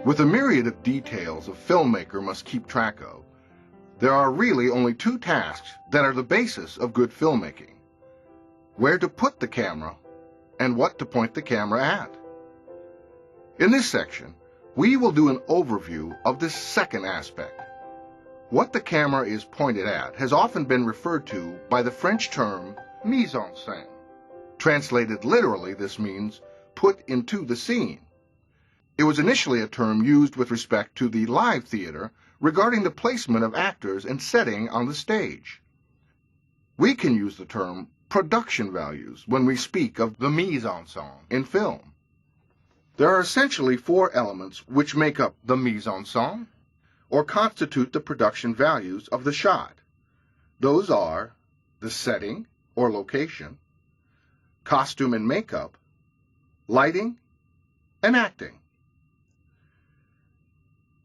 With a myriad of details a filmmaker must keep track of, there are really only two tasks that are the basis of good filmmaking: where to put the camera and what to point the camera at. In this section, we will do an overview of this second aspect. What the camera is pointed at has often been referred to by the French term mise en scène. Translated literally, this means put into the scene. It was initially a term used with respect to the live theater regarding the placement of actors and setting on the stage. We can use the term production values when we speak of the mise en scène in film. There are essentially four elements which make up the mise en scène, or constitute the production values of the shot. Those are the setting or location, costume and makeup, lighting, and acting.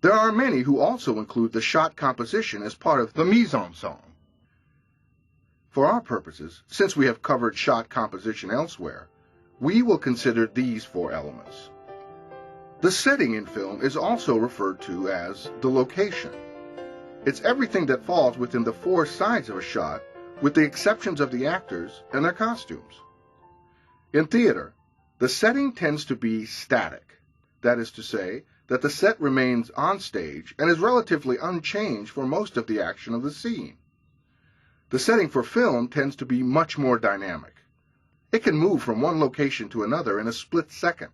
There are many who also include the shot composition as part of the mise en scène. For our purposes, since we have covered shot composition elsewhere, we will consider these four elements. The setting in film is also referred to as the location. It's everything that falls within the four sides of a shot, with the exceptions of the actors and their costumes. In theater, the setting tends to be static. That is to say, that the set remains on stage and is relatively unchanged for most of the action of the scene. The setting for film tends to be much more dynamic. It can move from one location to another in a split second.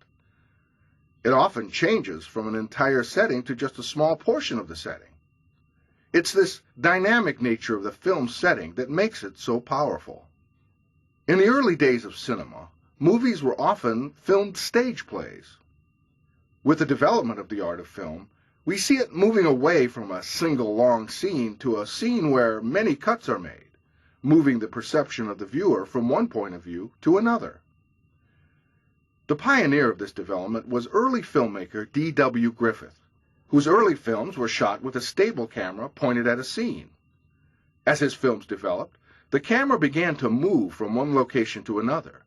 It often changes from an entire setting to just a small portion of the setting. It's this dynamic nature of the film setting that makes it so powerful. In the early days of cinema, movies were often filmed stage plays. With the development of the art of film, we see it moving away from a single long scene to a scene where many cuts are made, moving the perception of the viewer from one point of view to another. The pioneer of this development was early filmmaker D.W. Griffith, whose early films were shot with a stable camera pointed at a scene. As his films developed, the camera began to move from one location to another.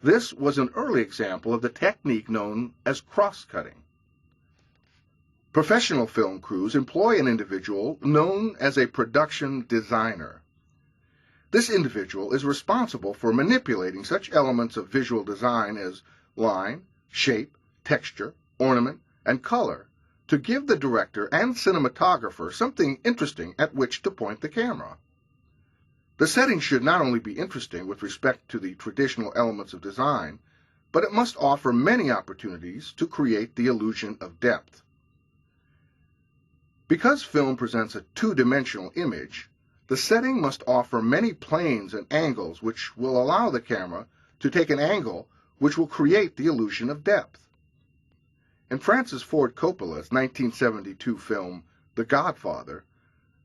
This was an early example of the technique known as cross-cutting. Professional film crews employ an individual known as a production designer. This individual is responsible for manipulating such elements of visual design as line, shape, texture, ornament, and color to give the director and cinematographer something interesting at which to point the camera. The setting should not only be interesting with respect to the traditional elements of design, but it must offer many opportunities to create the illusion of depth. Because film presents a two-dimensional image, the setting must offer many planes and angles which will allow the camera to take an angle which will create the illusion of depth. In Francis Ford Coppola's 1972 film, The Godfather,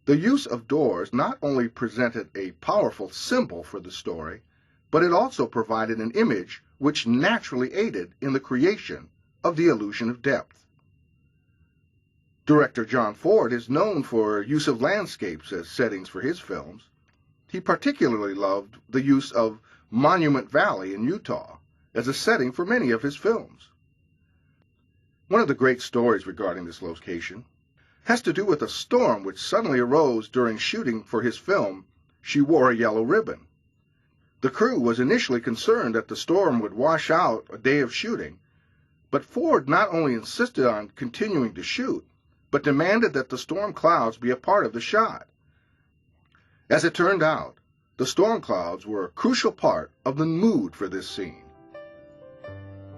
the use of doors not only presented a powerful symbol for the story, but it also provided an image which naturally aided in the creation of the illusion of depth. Director John Ford is known for use of landscapes as settings for his films. He particularly loved the use of Monument Valley in Utah as a setting for many of his films. One of the great stories regarding this location has to do with a storm which suddenly arose during shooting for his film, She Wore a Yellow Ribbon. The crew was initially concerned that the storm would wash out a day of shooting, but Ford not only insisted on continuing to shoot, but demanded that the storm clouds be a part of the shot. As it turned out, the storm clouds were a crucial part of the mood for this scene.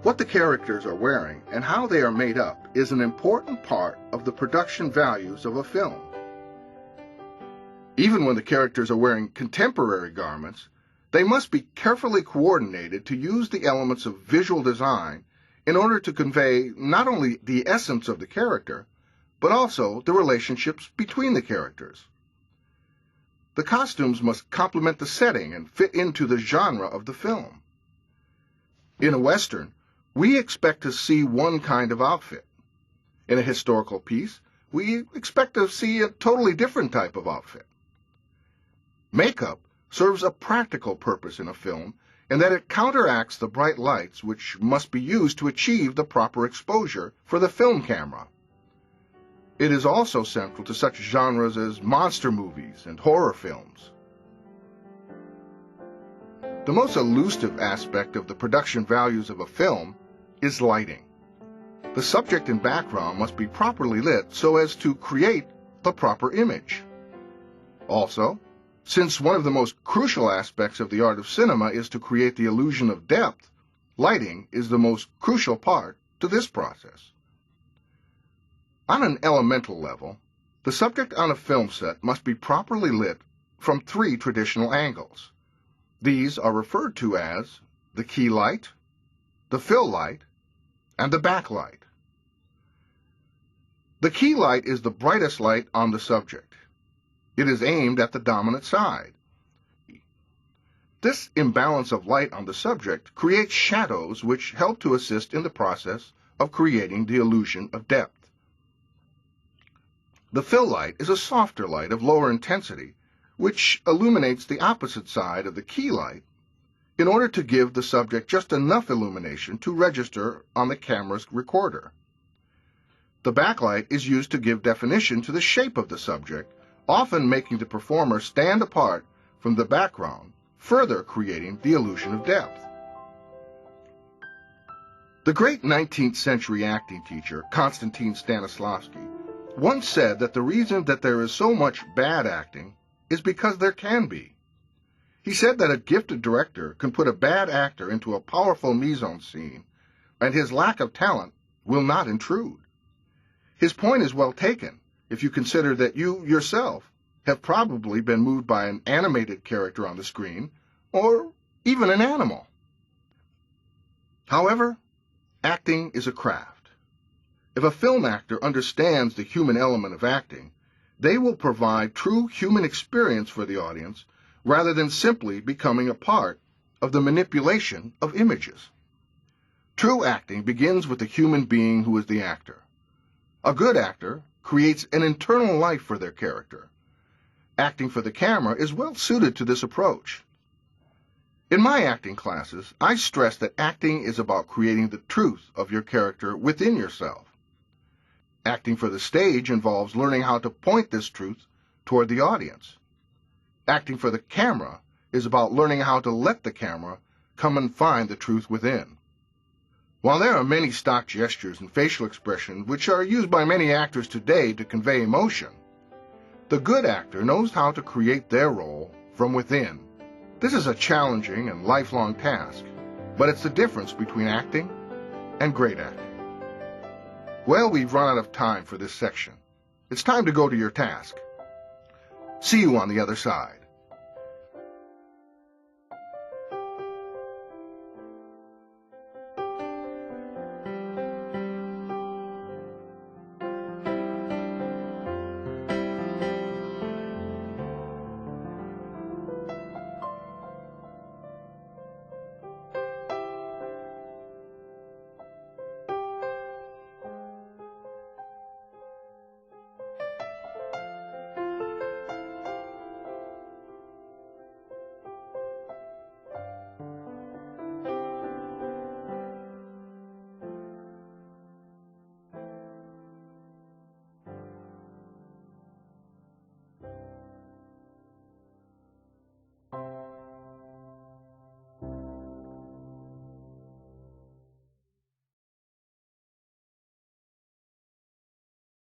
What the characters are wearing and how they are made up is an important part of the production values of a film. Even when the characters are wearing contemporary garments, they must be carefully coordinated to use the elements of visual design in order to convey not only the essence of the character, but also the relationships between the characters. The costumes must complement the setting and fit into the genre of the film. In a Western, we expect to see one kind of outfit. In a historical piece, we expect to see a totally different type of outfit. Makeup serves a practical purpose in a film in that it counteracts the bright lights which must be used to achieve the proper exposure for the film camera. It is also central to such genres as monster movies and horror films. The most elusive aspect of the production values of a film is lighting. The subject and background must be properly lit so as to create the proper image. Also, since one of the most crucial aspects of the art of cinema is to create the illusion of depth, lighting is the most crucial part to this process. On an elemental level, the subject on a film set must be properly lit from 3 traditional angles. These are referred to as the key light, the fill light, and the backlight. The key light is the brightest light on the subject. It is aimed at the dominant side. This imbalance of light on the subject creates shadows which help to assist in the process of creating the illusion of depth. The fill light is a softer light of lower intensity, which illuminates the opposite side of the key light in order to give the subject just enough illumination to register on the camera's recorder. The backlight is used to give definition to the shape of the subject, often making the performer stand apart from the background, further creating the illusion of depth. The great 19th century acting teacher, Konstantin Stanislavski, once said that the reason that there is so much bad acting is because there can be. He said that a gifted director can put a bad actor into a powerful mise en scene, and his lack of talent will not intrude. His point is well taken if you consider that you yourself have probably been moved by an animated character on the screen, or even an animal. However, acting is a craft. If a film actor understands the human element of acting, they will provide true human experience for the audience rather than simply becoming a part of the manipulation of images. True acting begins with the human being who is the actor. A good actor creates an internal life for their character. Acting for the camera is well suited to this approach. In my acting classes, I stress that acting is about creating the truth of your character within yourself. Acting for the stage involves learning how to point this truth toward the audience. Acting for the camera is about learning how to let the camera come and find the truth within. While there are many stock gestures and facial expressions which are used by many actors today to convey emotion, the good actor knows how to create their role from within. This is a challenging and lifelong task, but it's the difference between acting and great acting. Well, we've run out of time for this section. It's time to go to your task. See you on the other side.